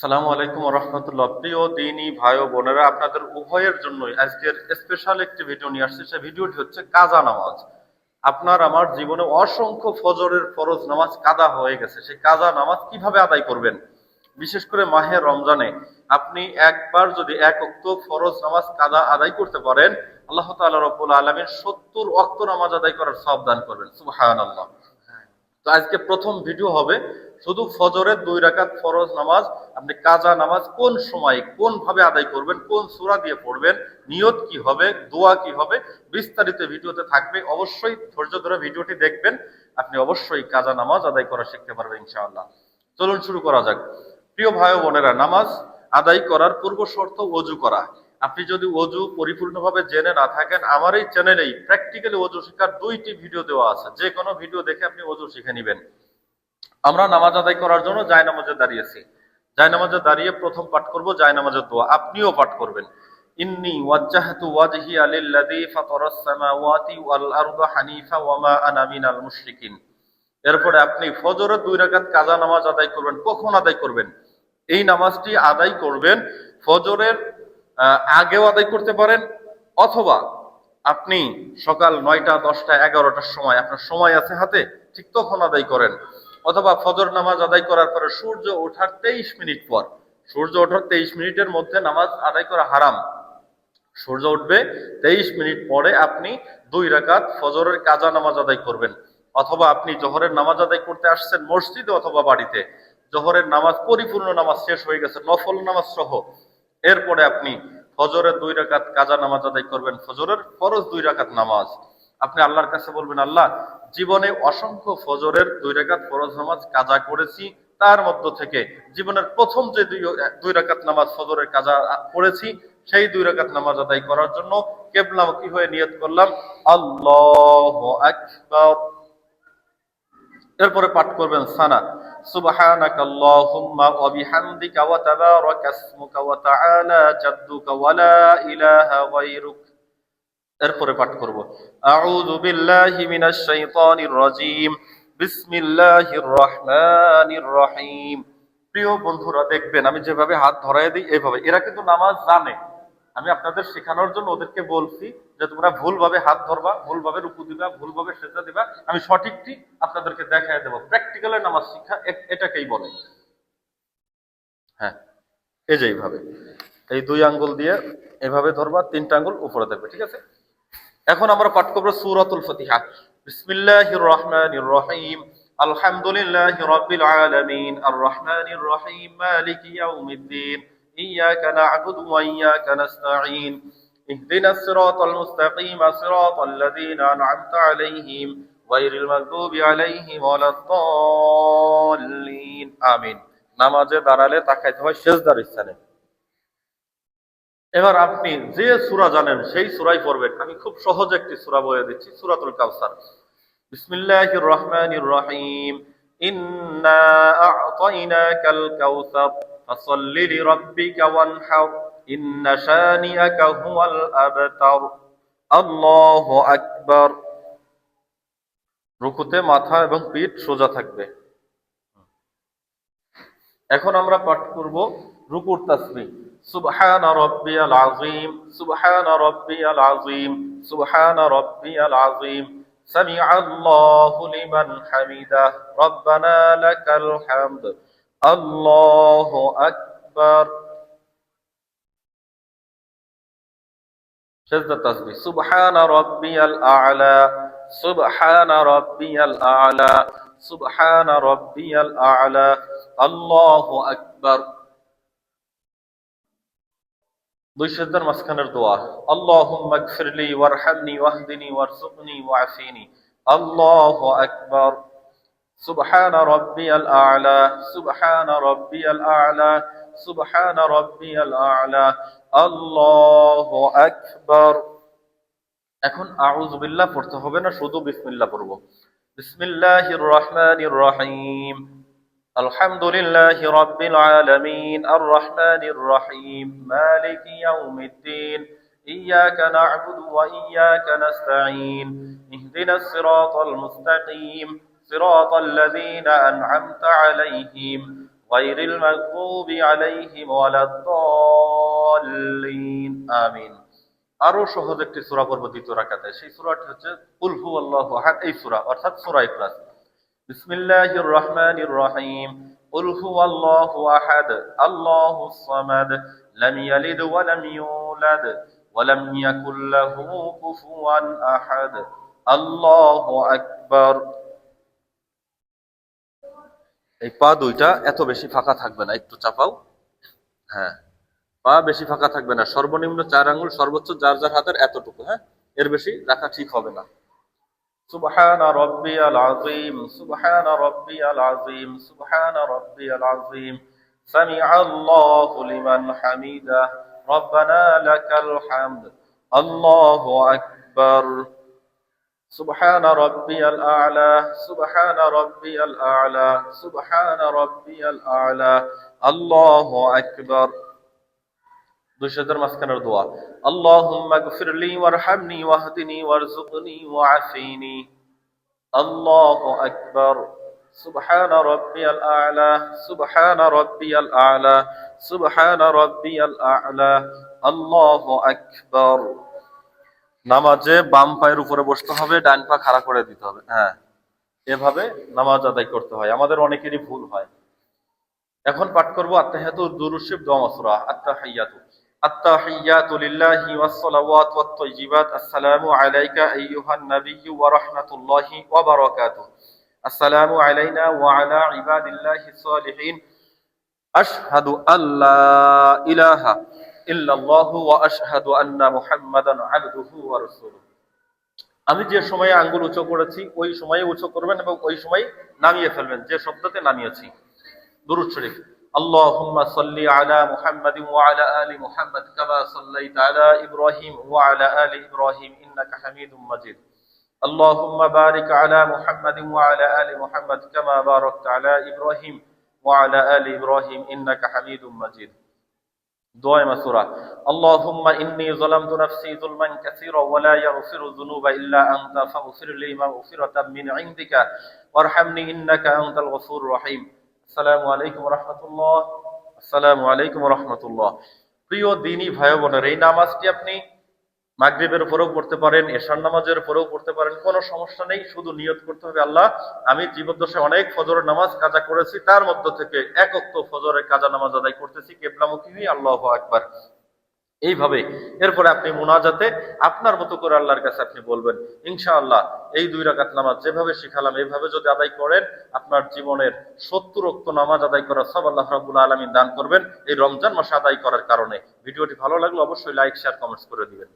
আসসালামু আলাইকুম ওয়া রাহমাতুল্লাহ। প্রিয় দিনী ভাই ও বোনেরা, আপনাদের উভয়ের জন্যই আজকের স্পেশাল একটি ভিডিও নিয়ে আসছে। সেই ভিডিওটি হচ্ছে কাজা নামাজ। আপনার আমার জীবনে অসংখ্য ফজরের ফরজ নামাজ কাজা হয়ে গেছে। সেই কাজা নামাজ কিভাবে আদায় করবেন? বিশেষ করে মাহে রমজানে আপনি একবার যদি এক ওয়াক্ত ফরজ নামাজ কাজা আদায় করতে পারেন, আল্লাহ তাআলা রব্বুল আলামিন ৭০ ওয়াক্ত নামাজ আদায় করার সওয়াব দান করবেন। সুবহানাল্লাহ। তো আজকে প্রথম ভিডিও হবে শুধু ফজরের 2 রাকাত ফরজ নামাজ। আপনি কাজা নামাজ কোন সময় কোন ভাবে আদায় করবেন, কোন সূরা দিয়ে পড়বেন, নিয়ত কি হবে, দোয়া কি হবে, বিস্তারিত ভিডিওতে থাকবে। অবশ্যই ধৈর্য ধরে ভিডিওটি দেখবেন, আপনি অবশ্যই কাজা নামাজ আদায় করা শিখতে পারবেন ইনশাআল্লাহ। চলুন শুরু করা যাক। প্রিয় ভাই ও বোনেরা, নামাজ আদায় করার পূর্ব শর্ত ওযু করা। আপনি যদি ওযু পরিপূর্ণভাবে জেনে না থাকেন, আমার এই চ্যানেলেই প্র্যাকটিক্যালি ওযু শেখার 2টি ভিডিও দেওয়া আছে, যে কোনো ভিডিও দেখে আপনি ওযু শিখে নেবেন। আমরা নামাজ আদায় করার জন্য জায়নামাজে দাঁড়িয়েছি। জায়নামাজে দাঁড়িয়ে প্রথম পাঠ করব জায়নামাজের দোয়া। আপনিও পাঠ করবেন, ইন্নী ওয়াজ্জাহতু ওয়াজহিয়া লিল্লাযী ফাতারাস সামাওয়াতি ওয়াল আরদা হানিফা ওয়া মা আনা মিনাল মুশরিকিন। এরপরে আপনি ফজরের 2 রাকাত কাজা নামাজ আদায় করবেন। কখন আদায় করবেন? এই নামাজটি আদায় করবেন ফজরের আগেও আদায় করতে পারেন, অথবা আপনি সকাল 9টা, 10টা, 11টার সময় আপনার সময় আছে হাতে, ঠিক তখন আদায় করেন। অথবা ফজর নামাজ আদায় করার পরে সূর্য ওঠার 23 মিনিট পর, সূর্য ওঠার 23 মিনিটের মধ্যে নামাজ আদায় করা হারাম। সূর্য উঠবে 23 মিনিট পরে আপনি 2 রাকাত ফজরের কাজা নামাজ আদায় করবেন। অথবা আপনি জোহরের নামাজ আদায় করতে আসছেন মসজিদে অথবা বাড়িতে, জোহরের নামাজ পরিপূর্ণ নামাজ শেষ হয়ে গেছে নফল নামাজ সহ, এরপরে আপনি ফজরের 2 রাকাত কাজা নামাজ আদায় করবেন। ফজরের ফরজ 2 রাকাত নামাজ আপনি আল্লাহর কাছে বলবেন, আল্লাহ, জীবনে অসংখ্য ফজরের 2 রাকাত ফরজ নামাজ কাজা করেছি, তার মধ্য থেকে জীবনের প্রথম যে 2 রাকাত নামাজ ফজরের কাজা পড়েছি, সেই 2 রাকাত নামাজ আদায় করার জন্য কিবলামুখী হয়ে নিয়ত করলাম, আল্লাহু আকবার। এরপরে পাঠ করবেন সানা, সুবহানাকাল্লাহুম্মা ওয়া বিহামদিকা ওয়া তাবারাকা ইসমুকা ওয়া তাআলা জাদ্দুকা ওয়া লা ইলাহা গায়রুক। এরপরে পাঠ করব, আউযু বিল্লাহি মিনাশ শাইতানির রাজীম, বিসমিল্লাহির রহমানির রহিম। প্রিয় বন্ধুরা, দেখবেন আমি যেভাবে হাত ধরায় দিই এইভাবে, এরা কিন্তু নামাজ জানে। আমি আপনাদের শেখানোর জন্য ওদেরকে বলছি যে তোমরা ভুলভাবে হাত ধরবা, ভুলভাবে রুকু দিবা, ভুলভাবে সেজদা দিবা, আমি সঠিকটি আপনাদেরকে দেখায় দেবো। প্র্যাকটিক্যালে নামাজ শিক্ষা এটাকেই বলে। হ্যাঁ, এই যে এইভাবে, এই 2 আঙ্গুল দিয়ে এভাবে ধরবা, 3টা আঙ্গুল উপরে থাকবে, ঠিক আছে? এখন আমরা পাঠ করব সূরাতুল ফাতিহা। বিসমিল্লাহির রহমানির রহিম, আলহামদুলিল্লাহি রাব্বিল আলামিন, আর রহমানির রহিম, মালিকি ইয়াউমিদ্দিন, ইয়াকা না'বুদু ওয়া ইয়াকা নাস্তাঈন, ইহদিনাস সিরাতাল মুস্তাকিম, সিরাতাল লাযীনা আন'আমতা আলাইহিম, গায়রিল মাগদুবি আলাইহিম ওয়ালাদ-দাল্লিন। আমিন। নামাজে দাঁড়ালে তাকাইতে হয় সিজদার স্থানে। এবার আপনি যে সূরা জানেন সেই সূরাই পড়বেন। আমি খুব সহজ একটি সূরা বলে দিচ্ছি, সূরাতুল কাউসার। বিসমিল্লাহির রহমানির রহিম, ইন্না আ'তাইনাকাল কাউসার ফাসাল্লি লিরাব্বিকা ওয়ানহার, ইন্না শানিআকা হুয়াল আবতার। আল্লাহু আকবার। রুকুতে মাথা এবং পিঠ সোজা থাকবে। এখন আমরা পাঠ করব রুকুর তাসবিহ। সুবহানা রাব্বিয়াল আযীম, সুবহানা রাব্বিয়াল আযীম, সুবহানা রাব্বিয়াল আযীম, সামিআল্লাহু লিমান হামিদাহ, রব্বানা লাকাল হামদ, আল্লাহু আকবার। সেজদা তাসবিহ, সুবহানা রাব্বিয়াল আ'লা, সুবহানা রাব্বিয়াল আ'লা, সুবহানা রাব্বিয়াল আ'লা, আল্লাহু আকবার। 2 সেজদার মাঝখানের দোয়া, আল্লাহুম্মা গফিরলি ওয়ারহামনি ওয়াহদিনি ওয়ারযুকনি ওয়া'আফিনি, আল্লাহু আকবার। সুবহানা রাব্বিয়াল আ'লা, সুবহানা রাব্বিয়াল আ'লা, সুবহানা রাব্বিয়াল আ'লা, আল্লাহু আকবার। এখন আউযু বিল্লাহ পড়তে হবে না, শুধু বিসমিল্লাহ পড়ব। বিসমিল্লাহির রহমানির রহিম, আলহামদুলিল্লাহি রাব্বিল আলামিন, আর রহমানির রহিম, মালিকি ইয়াউমিদ্দিন, ইয়াকা না'বুদু ওয়া ইয়াকা নাস্তাঈন, ইহদিনাস সিরাতাল মুস্তাকিম, সিরাতাল লাযীনা আন'আমতা আলাইহিম, গায়রিল মাগদুবি আলাইহিম ওয়ালাদ-দাল্লিন। আমিন। আরো সহজ একটি সূরা পড়ব দ্বিতীয় রাকাতে। সেই সূরাটি হচ্ছে কুল হুয়াল্লাহু আহাদ, এই সূরা অর্থাৎ সূরা ইখলাস। বিসমিল্লাহির রহমানির রহিম। কুল হুয়াল্লাহু আহাদ, আল্লাহুস সামাদ, লাম ইয়ালিদ ওয়া লাম ইউলাদ ওয়া লাম ইয়াকুল লাহু কুফুয়ান আহাদ। আল্লাহু আকবার। এই পা দুইটা এত বেশি ফাঁকা থাকবে না, একটু চাপাও। হ্যাঁ, পা বেশি ফাঁকা থাকবে না, সর্বনিম্ন 4 আঙ্গুল, সর্বোচ্চ যার যার হাতের এতটুকু। হ্যাঁ, এর বেশি রাখা ঠিক হবে না। সুবহান রাব্বিয়াল আযীম, সুবহান রাব্বিয়াল আযীম, সুবহান রাব্বিয়াল আযীম। সামিআল্লাহু লিমান হামিদা, রব্বানা লাকাল হামদ। আল্লাহু আকবার। سبحان ربي الأعلى، سبحان ربي الأعلى، سبحان ربي الأعلى। الله أكبر। দুই সেজদার মাঝখানের দোয়া। আল্লাহুম্মা গফিরলি ওয়ারহামনি ওয়াহদিনি ওয়ারযুকনি ওয়াআফিনি। আল্লাহু আকবার। সুবহান রাব্বিয়াল আ'লা, সুবহান রাব্বিয়াল আ'লা, সুবহান রাব্বিয়াল আ'লা। আল্লাহু আকবার। নামাজে বাম পায়ের উপরে বসতে হবে, ডান পা খাড়া করে দিতে হবে। হ্যাঁ, এভাবে নামাজ আদায় করতে হয়, আমাদের অনেকেরই ভুল হয়। এখন পাঠ করব আত্তাহিয়াতু দুরূদ শরীফ দোয়া মাসুরা। আত্তাহিয়াতু, আত্তাহিয়াতু লিল্লাহি ওয়াস সালাওয়াতু ওয়াত তাইয়্যিবাত। আসসালামু আলাইকা আইয়ুহান নাবিয়্যু ওয়া রাহমাতুল্লাহি ওয়া বারাকাতুহু। আসসালামু আলাইনা ওয়া আলা ইবাদিল্লাহিস সালিহিন। আশহাদু আল্লা ইলাহা ইল্লাল্লাহু ওয়া আশহাদু আন্না মুহাম্মাদান আবদুহু ওয়া রাসূলুহু। আমি যে সময়ে আঙ্গুল উঁচু করেছি ওই সময়ে উঁচু করবেন এবং ওই সময় নামিয়ে ফেলবেন যে শব্দতে নামিয়েছি। দুরূদ শরীফ। আল্লাহুম্মা সাল্লি আলা মুহাম্মাদিন ওয়া আলা আলি মুহাম্মাদ কামা সাল্লাইতা আলা ইব্রাহিম ওয়া আলা আলি ইব্রাহিম ইন্নাকা হামিদুম মাজিদ। আল্লাহুম্মা বারিক আলা মুহাম্মাদিন ওয়া আলা আলি মুহাম্মাদ কামা বারাকতা আলা ইব্রাহিম ওয়া আলা আলি ইব্রাহিম ইন্নাকা হামিদুম মাজিদ। দোয়া মাসুরা। আল্লাহুম্মা ইন্নী যালামতু নাফসি যুলমান কাসীরা ওয়া লা ইয়াগফিরু যুনুবা ইল্লা আনতা ফাগফির লি মাগফিরাতাম মিন ইনদিকা ওয়ারহামনি ইন্নাকা আনতাল গফুরুর রহিম। আসসালামু আলাইকুম ওয়া রাহমাতুল্লাহ। আসসালামু আলাইকুম ওয়া রাহমাতুল্লাহ। প্রিয় দ্বীনী ভাই বোনেরা, এই নামাজটি আপনি মাগরিবের উপরেও পড়তে পারেন, এশার নামাজের উপরেও পড়তে পারেন, কোনো সমস্যা নেই। শুধু নিয়ত করতে হবে, আল্লাহ আমি জীবদ্দশায় অনেক ফজরের নামাজ কাজা করেছি, তার মধ্য থেকে এক ওয়াক্ত ফজরের কাজা নামাজ আদায় করতেছি কিবলামুখী হয়ে। আল্লাহু আকবার। এইভাবে এরপরে আপনি মুনাজাতে আপনার মতো করে আল্লাহর কাছে আপনি বলবেন। ইনশাআল্লাহ এই 2 রাকাত নামাজ যেভাবে শিখালাম এইভাবে যদি আদায় করেন, আপনার জীবনের 70 ওয়াক্ত নামাজ আদায় করার সব আল্লাহ রাব্বুল আলামিন দান করবেন এই রমজান মাসে আদায় করার কারণে। ভিডিওটি ভালো লাগলে অবশ্যই লাইক, শেয়ার, কমেন্টস করে দিবেন।